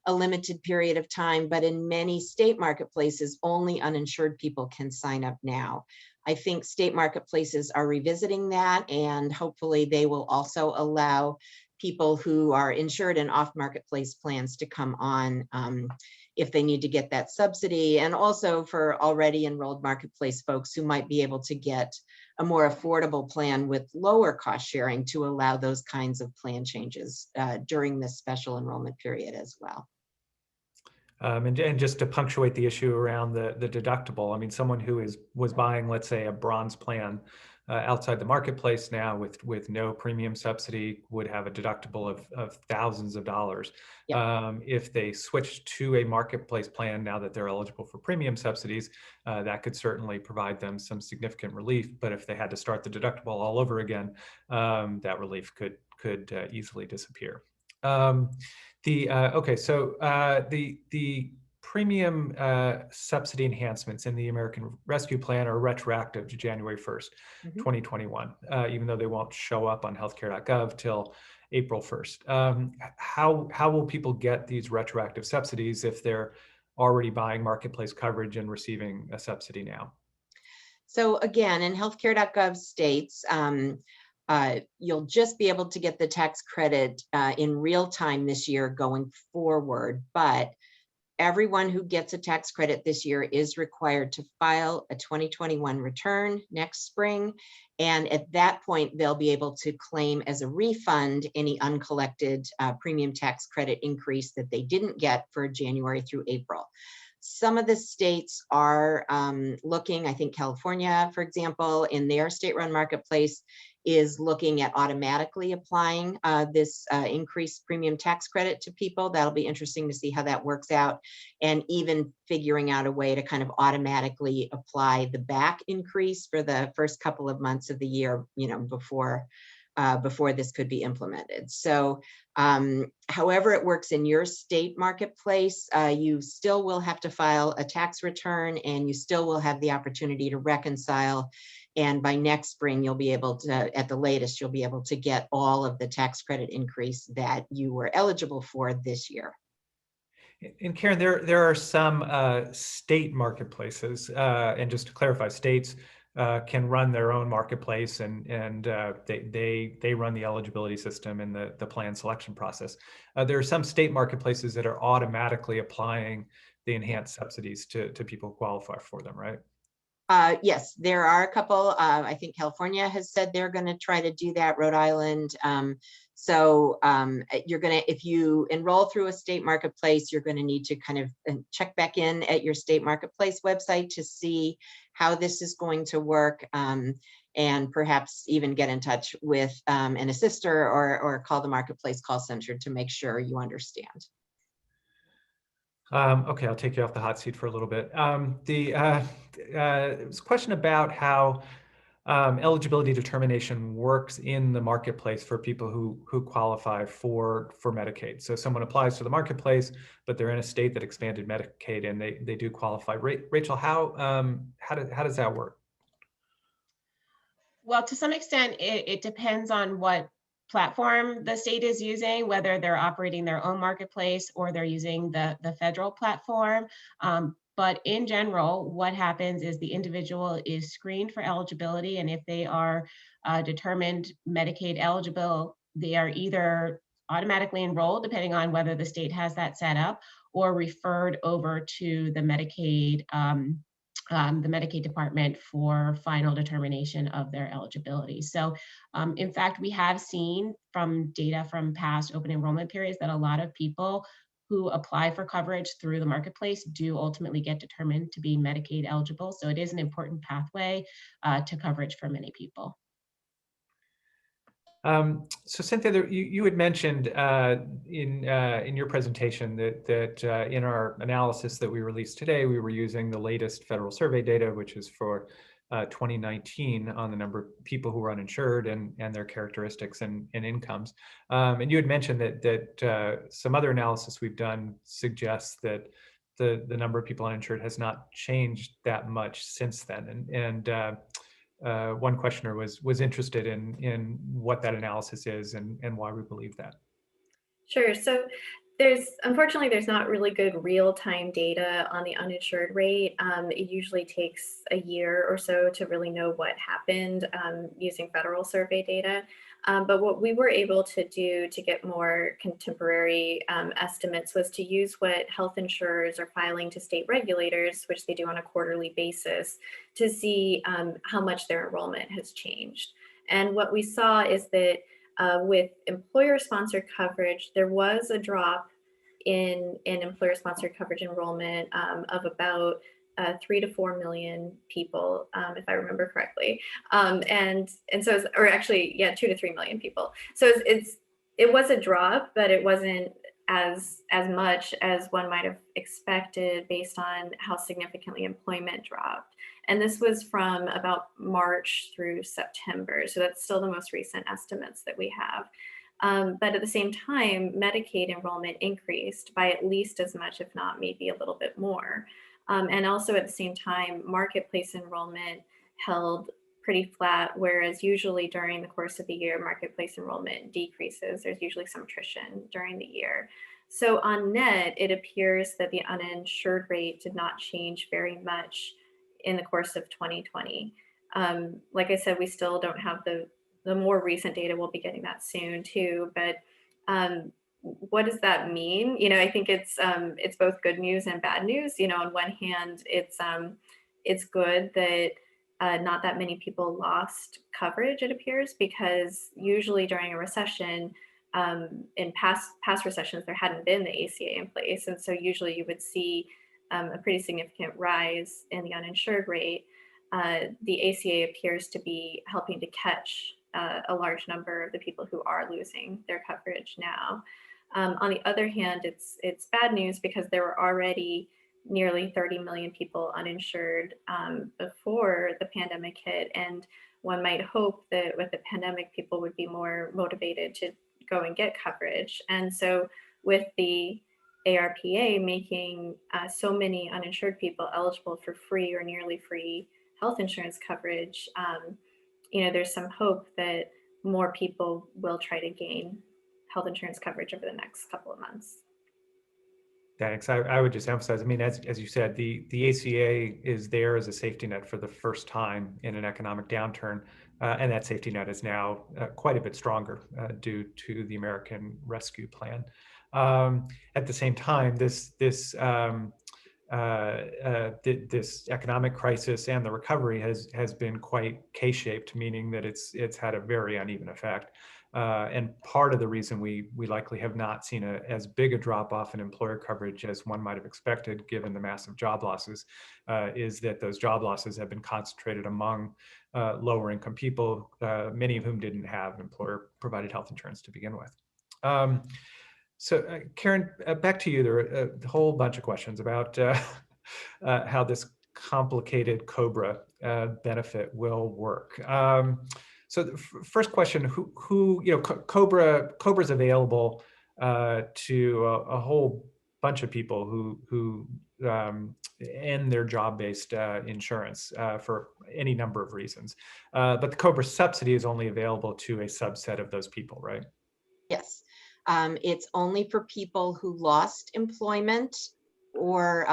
a limited period of time, but in many state marketplaces, only uninsured people can sign up now. I think state marketplaces are revisiting that, and hopefully they will also allow people who are insured in off-marketplace plans to come on if they need to get that subsidy, and also for already enrolled marketplace folks who might be able to get a more affordable plan with lower cost sharing to allow those kinds of plan changes during this special enrollment period as well. And just to punctuate the issue around the deductible, I mean, someone who was buying, let's say, a bronze plan outside the marketplace now with no premium subsidy would have a deductible of thousands of dollars. Yep. If they switch to a marketplace plan now that they're eligible for premium subsidies, that could certainly provide them some significant relief. But if they had to start the deductible all over again, that relief could easily disappear. The premium subsidy enhancements in the American Rescue Plan are retroactive to January 1st, 2021, even though they won't show up on healthcare.gov till April 1st. How will people get these retroactive subsidies if they're already buying marketplace coverage and receiving a subsidy now? So again, in healthcare.gov states, you'll just be able to get the tax credit in real time this year going forward, but everyone who gets a tax credit this year is required to file a 2021 return next spring. And at that point, they'll be able to claim as a refund any uncollected premium tax credit increase that they didn't get for January through April. Some of the states are looking, I think California, for example, in their state-run marketplace is looking at automatically applying this increased premium tax credit to people. That'll be interesting to see how that works out, and even figuring out a way to kind of automatically apply the back increase for the first couple of months of the year, before this could be implemented. So however it works in your state marketplace, you still will have to file a tax return, and you still will have the opportunity to reconcile. And by next spring, you'll be able to, at the latest, you'll be able to get all of the tax credit increase that you were eligible for this year. And Karen, there are some state marketplaces, and just to clarify, states can run their own marketplace, and they run the eligibility system and the plan selection process. There are some state marketplaces that are automatically applying the enhanced subsidies to people who qualify for them, right? Yes, there are a couple. I think California has said they're going to try to do that. Rhode Island. You're going to, if you enroll through a state marketplace, you're going to need to kind of check back in at your state marketplace website to see how this is going to work, and perhaps even get in touch with an assister or call the marketplace call center to make sure you understand. Okay, I'll take you off the hot seat for a little bit. It was a question about how eligibility determination works in the marketplace for people who qualify for Medicaid. So someone applies to the marketplace, but they're in a state that expanded Medicaid and they do qualify. Rachel, how does that work? Well, to some extent, it depends on what platform the state is using, whether they're operating their own marketplace or they're using the federal platform. But in general, what happens is the individual is screened for eligibility, and if they are determined Medicaid eligible, they are either automatically enrolled, depending on whether the state has that set up, or referred over to the Medicaid department for final determination of their eligibility. So in fact, we have seen from data from past open enrollment periods that a lot of people who apply for coverage through the marketplace do ultimately get determined to be Medicaid eligible. So it is an important pathway to coverage for many people. So Cynthia, you had mentioned in your presentation that in our analysis that we released today, we were using the latest federal survey data, which is for 2019 on the number of people who are uninsured and their characteristics and incomes. And you had mentioned that some other analysis we've done suggests that the number of people uninsured has not changed that much since then. And one questioner was interested in what that analysis is and why we believe that. Sure. So unfortunately, there's not really good real-time data on the uninsured rate. It usually takes a year or so to really know what happened using federal survey data. But what we were able to do to get more contemporary estimates was to use what health insurers are filing to state regulators, which they do on a quarterly basis, to see how much their enrollment has changed. And what we saw is that with employer-sponsored coverage, there was a drop in employer-sponsored coverage enrollment of about 3 to 4 million people, if I remember correctly, and so, or actually, yeah, 2 to 3 million people. So it was a drop, but it wasn't as much as one might have expected based on how significantly employment dropped. And this was from about March through September. So that's still the most recent estimates that we have. But at the same time, Medicaid enrollment increased by at least as much, if not maybe a little bit more. And also at the same time, marketplace enrollment held pretty flat, whereas usually during the course of the year, marketplace enrollment decreases. There's usually some attrition during the year. So on net, it appears that the uninsured rate did not change very much in the course of 2020. Like I said, we still don't have the more recent data. We'll be getting that soon too. But what does that mean? You know, I think it's both good news and bad news. You know, on one hand, it's good that not that many people lost coverage, it appears, because usually during a recession, in past recessions, there hadn't been the ACA in place. And so usually you would see a pretty significant rise in the uninsured rate. The ACA appears to be helping to catch a large number of the people who are losing their coverage now. On the other hand, it's bad news because there were already nearly 30 million people uninsured before the pandemic hit. And one might hope that with the pandemic, people would be more motivated to go and get coverage. And so with the ARPA making so many uninsured people eligible for free or nearly free health insurance coverage, you know, there's some hope that more people will try to gain health insurance coverage over the next couple of months. Thanks. I would just emphasize, I mean, as you said, the ACA is there as a safety net for the first time in an economic downturn. And that safety net is now quite a bit stronger due to the American Rescue Plan. At the same time, this this economic crisis and the recovery has been quite K-shaped, meaning that it's had a very uneven effect. And part of the reason we likely have not seen as big a drop off in employer coverage as one might have expected, given the massive job losses, is that those job losses have been concentrated among lower income people, many of whom didn't have employer provided health insurance to begin with. So Karen, back to you. There are a whole bunch of questions about how this complicated COBRA benefit will work. So the first question: who COBRA's available to a whole bunch of people who end their job-based insurance for any number of reasons. But the COBRA subsidy is only available to a subset of those people, right? Yes. It's only for people who lost employment or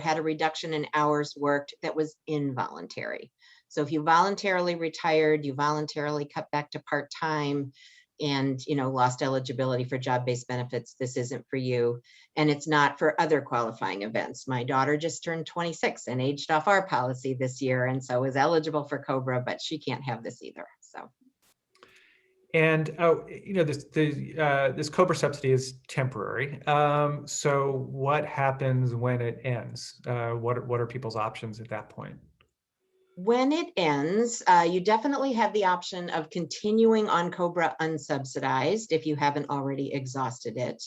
had a reduction in hours worked that was involuntary. So if you voluntarily retired, you voluntarily cut back to part-time, and lost eligibility for job-based benefits, this isn't for you. And it's not for other qualifying events. My daughter just turned 26 and aged off our policy this year, and so is eligible for COBRA, but she can't have this either. So. And this COBRA subsidy is temporary. So what happens when it ends? What are people's options at that point? When it ends, you definitely have the option of continuing on COBRA unsubsidized if you haven't already exhausted it.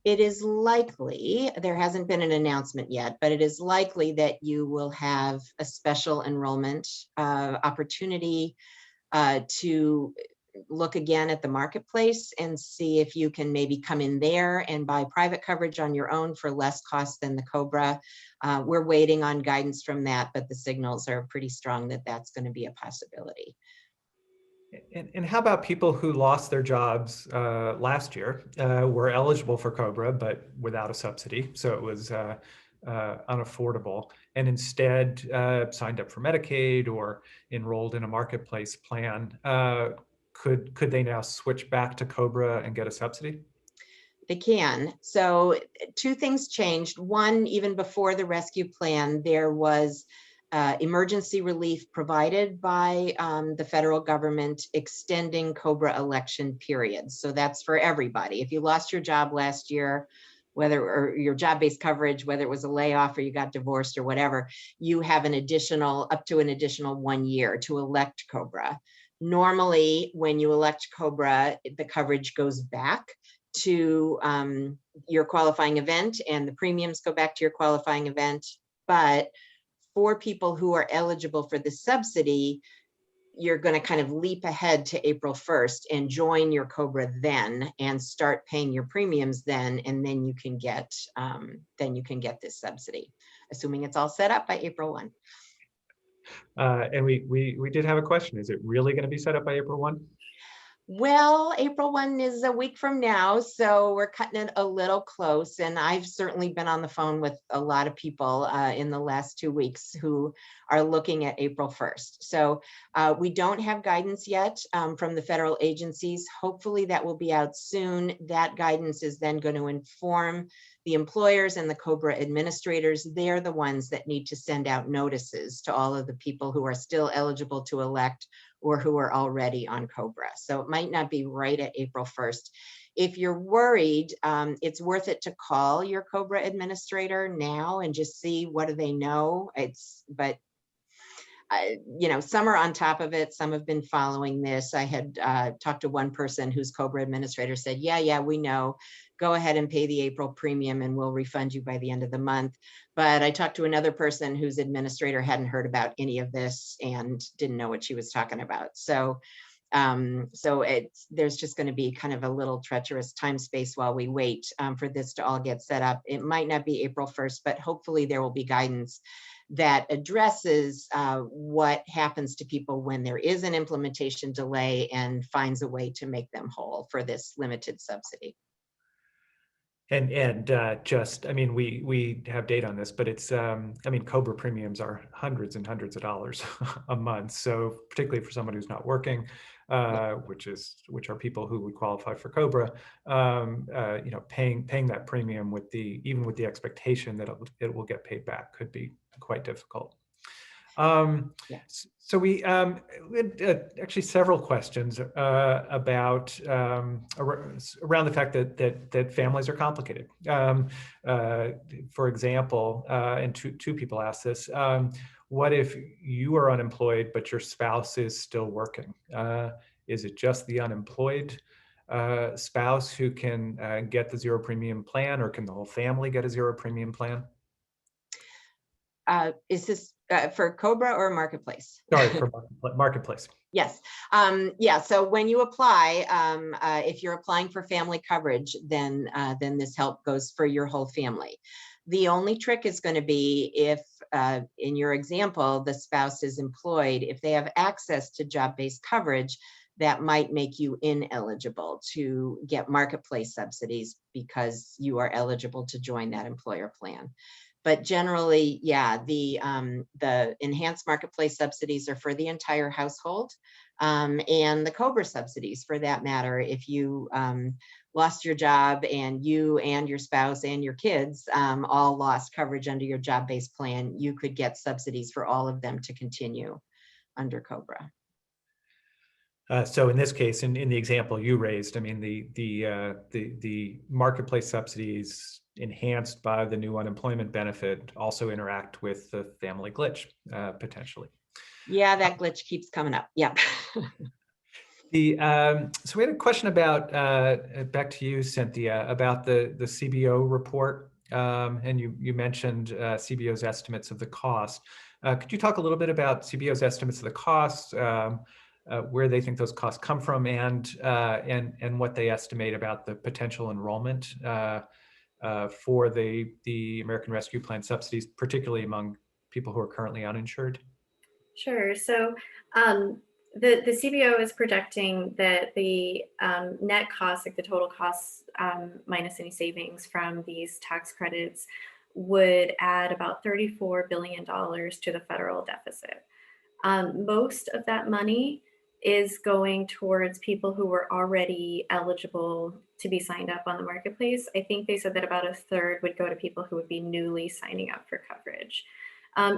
It is likely, there hasn't been an announcement yet, but it is likely that you will have a special enrollment opportunity to look again at the marketplace and see if you can maybe come in there and buy private coverage on your own for less cost than the COBRA. We're waiting on guidance from that, but the signals are pretty strong that that's going to be a possibility. And how about people who lost their jobs last year, were eligible for COBRA, but without a subsidy, so it was unaffordable, and instead signed up for Medicaid or enrolled in a marketplace plan? Could they now switch back to COBRA and get a subsidy? They can. So two things changed. One, even before the rescue plan, there was emergency relief provided by the federal government extending COBRA election periods. So that's for everybody. If you lost your job last year, or your job-based coverage, whether it was a layoff or you got divorced or whatever, you have up to an additional 1 year to elect COBRA. Normally, when you elect COBRA, the coverage goes back to your qualifying event and the premiums go back to your qualifying event. But for people who are eligible for the subsidy, you're going to kind of leap ahead to April 1st and join your COBRA then and start paying your premiums then, and then you can get this subsidy, assuming it's all set up by April 1. And we did have a question. Is it really going to be set up by April 1? Well, April 1 is a week from now, so we're cutting it a little close. And I've certainly been on the phone with a lot of people in the last 2 weeks who are looking at April 1st. So we don't have guidance yet from the federal agencies. Hopefully that will be out soon. That guidance is then going to inform the employers and the COBRA administrators. They're the ones that need to send out notices to all of the people who are still eligible to elect or who are already on COBRA. So it might not be right at April 1st. If you're worried, it's worth it to call your COBRA administrator now and just see what do they know. Some are on top of it. Some have been following this. I had talked to one person whose COBRA administrator said, yeah, we know. Go ahead and pay the April premium and we'll refund you by the end of the month. But I talked to another person whose administrator hadn't heard about any of this and didn't know what she was talking about. So there's just going to be kind of a little treacherous time space while we wait for this to all get set up. It might not be April 1st, but hopefully there will be guidance that addresses what happens to people when there is an implementation delay and finds a way to make them whole for this limited subsidy. And we have data on this, but it's, COBRA premiums are hundreds and hundreds of dollars a month. So particularly for someone who's not working, which are people who would qualify for COBRA, paying that premium even with the expectation that it will get paid back could be quite difficult. Yeah. So we had actually several questions about around the fact that families are complicated. For example, and two people asked this, what if you are unemployed but your spouse is still working? Is it just the unemployed spouse who can get the zero premium plan, or can the whole family get a zero premium plan? Is this for COBRA or Marketplace? Sorry, for Marketplace. Yes. Yeah. So when you apply, if you're applying for family coverage, then this help goes for your whole family. The only trick is going to be if, in your example, the spouse is employed, if they have access to job-based coverage, that might make you ineligible to get Marketplace subsidies because you are eligible to join that employer plan. But generally, yeah, the enhanced Marketplace subsidies are for the entire household, and the COBRA subsidies, for that matter, if you lost your job and you and your spouse and your kids all lost coverage under your job-based plan, you could get subsidies for all of them to continue under COBRA. So in this case, in the example you raised, I mean, the Marketplace subsidies enhanced by the new unemployment benefit also interact with the family glitch, potentially. Yeah, that glitch keeps coming up. Yeah. So we had a question about, back to you, Cynthia, about the CBO report. And you mentioned CBO's estimates of the cost. Could you talk a little bit about CBO's estimates of the costs, where they think those costs come from, and what they estimate about the potential enrollment for the American Rescue Plan subsidies, particularly among people who are currently uninsured? Sure. So the CBO is projecting that the net cost, like the total costs minus any savings from these tax credits, would add about $34 billion to the federal deficit. Most of that money is going towards people who were already eligible to be signed up on the Marketplace. I think they said that about a third would go to people who would be newly signing up for coverage.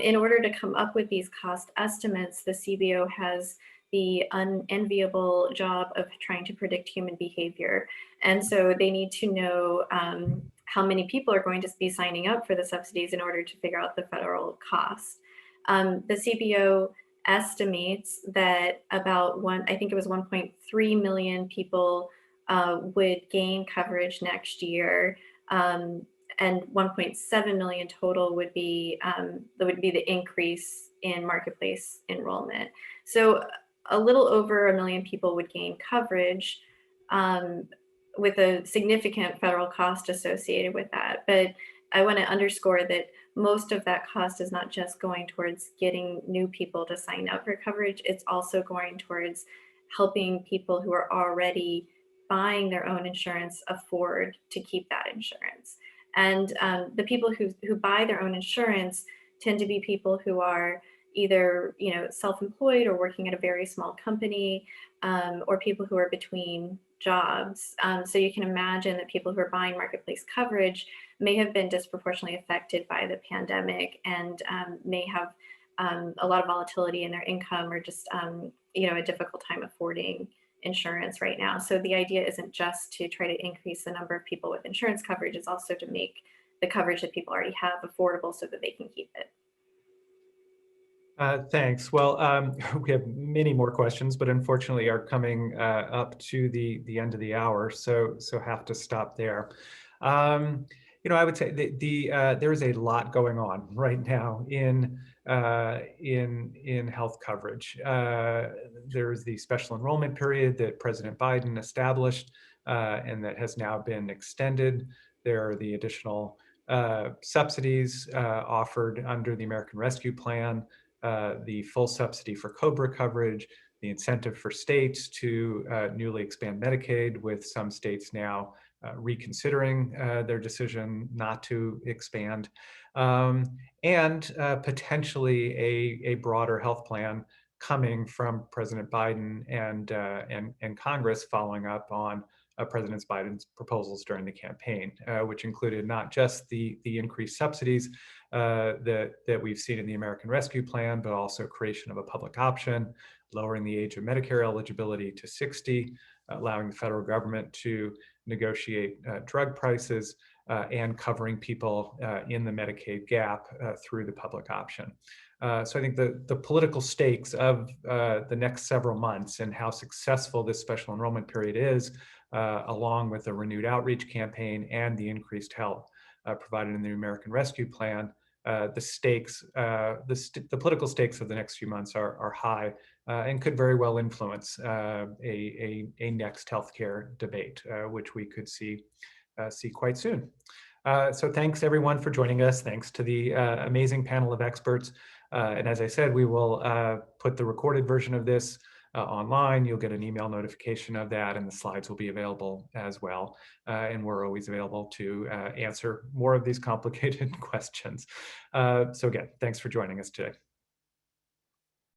In order to come up with these cost estimates, the CBO has the unenviable job of trying to predict human behavior. And so they need to know how many people are going to be signing up for the subsidies in order to figure out the federal cost. The CBO estimates that about I think it was 1.3 million people would gain coverage next year. And 1.7 million total would be the increase in Marketplace enrollment. So a little over 1 million people would gain coverage with a significant federal cost associated with that. But I want to underscore that most of that cost is not just going towards getting new people to sign up for coverage, it's also going towards helping people who are already buying their own insurance afford to keep that insurance. And the people who buy their own insurance tend to be people who are either self-employed or working at a very small company, or people who are between jobs. So you can imagine that people who are buying Marketplace coverage may have been disproportionately affected by the pandemic and may have a lot of volatility in their income, or just a difficult time affording insurance right now. So the idea isn't just to try to increase the number of people with insurance coverage, it's also to make the coverage that people already have affordable so that they can keep it. Thanks. Well, we have many more questions, but unfortunately are coming up to the end of the hour, so have to stop there. I would say there is a lot going on right now in health coverage. There's the special enrollment period that President Biden established, and that has now been extended. There are the additional subsidies offered under the American Rescue Plan, the full subsidy for COBRA coverage, the incentive for states to newly expand Medicaid, with some states now reconsidering their decision not to expand, and potentially a broader health plan coming from President Biden and Congress following up on President Biden's proposals during the campaign, which included not just the increased subsidies that we've seen in the American Rescue Plan, but also creation of a public option, lowering the age of Medicare eligibility to 60, allowing the federal government to negotiate drug prices, and covering people in the Medicaid gap through the public option. So I think the political stakes of the next several months and how successful this special enrollment period is, along with a renewed outreach campaign and the increased help provided in the American Rescue Plan, the political stakes of the next few months are high and could very well influence a next healthcare debate, which we could see quite soon. So thanks everyone for joining us. Thanks to the amazing panel of experts. And as I said, we will put the recorded version of this online. You'll get an email notification of that, and the slides will be available as well. And we're always available to answer more of these complicated questions. So again, thanks for joining us today.